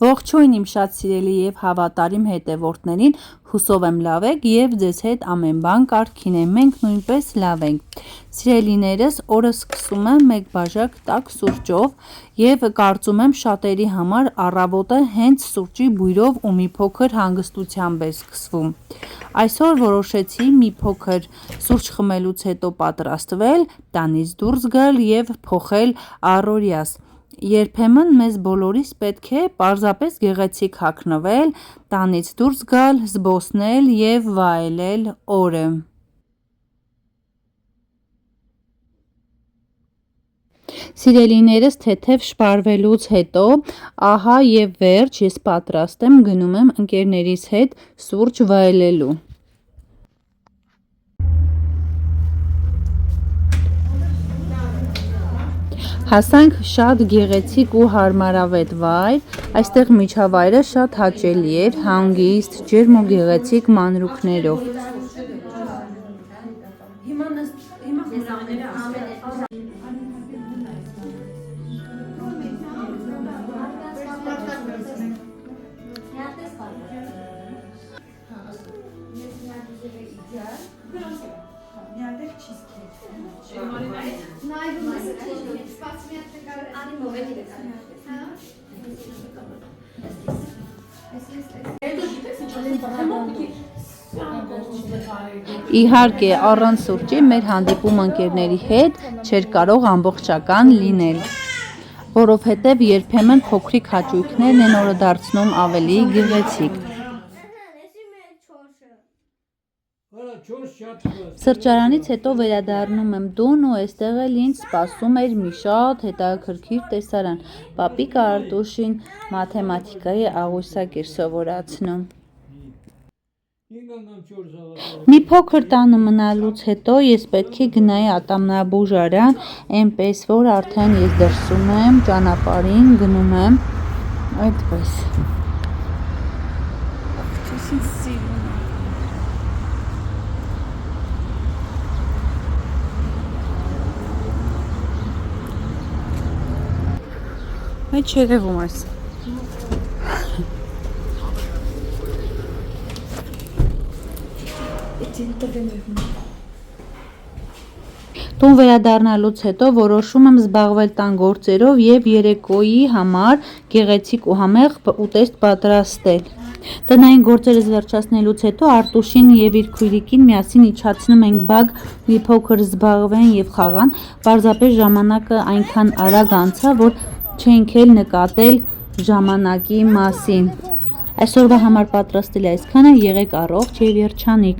Ողջույն իմ շատ սիրելի եւ հավատարիմ հետևորդներին, հուսով եմ լավ եք եւ ձեզ հետ ամեն բան կարգին է, մենք նույնպես լավ ենք։ Սիրելիներս, օրը սկսում եմ մեկ բաժակ տաք սուրճով եւ կարծում եմ շատերի համար առավոտը հենց սուրճի բույրով ու մի փոքր հանգստությամբ է սկսվում։ Այսօր որոշեցի մի փոքր սուրճ խմելուց հետո պատրաստվել, տանից դուրս գալ եւ փոխել առօրյաս։ Երբեմն մեզ բոլորիս պետք է պարզապես գեղեցիկ հագնվել, տանից դուրս գալ, զբոսնել եւ վայելել օրը։ Սիրելիներս, թեթև շպարվելուց հետո ահա եւ վերջ, ես պատրաստ եմ, գնում եմ ընկերներիս հետ սուրճ վայելելու։ Հասանք շատ գեղեցիկ ու հարմարավետ վայր, այստեղ միջավայրը շատ հաճելի էր, հանգիստ, ջերմ ու գեղեցիկ մանրուքներով։ Իհարկե, առանց սուրճի մեր հանդիպում ընկերների հետ չէր կարող ամբողջական լինել, որովհետև երբեմն փոքրիկ հաճույքներն են օրը դարձնում ավելի գեղեցիկ։ Սրճարանից հետո վերադառնում եմ տուն ու այստեղ էլ ինձ սպասում էր մի շատ հետաքրքիր տեսարան։ Պապիկը Արտուշին մաթեմատիկայի աղյուսակ էր սովորացնում։ Մի փոքր տանը մնալուց հետո ես պետք է գնայի ատամնաբուժարան, այնպես որ արդեն ես դրսում եմ, ճանապարհին գնում եմ, այդպես։ Այդ չերևում ես։ Տուն վերադառնալուց հետո որոշում եմ զբաղվել տան գործերով եւ երեկոյի համար գեղեցիկ ու համեղ ուտեստ պատրաստել։ Տնային գործերս վերջացնելուց հետո Արտուշին եւ իր քույրիկին միասին իջացնում ենք բակ մի փոքր զբաղվեն եւ խաղան, պարզապես ժամանակը այնքան արագ անցավ, որ չենք էլ նկատել ժամանակի մասին։ Այսօրվա համար պատրաստել այսքանը, եղեք առողջ եւ երջանիկ։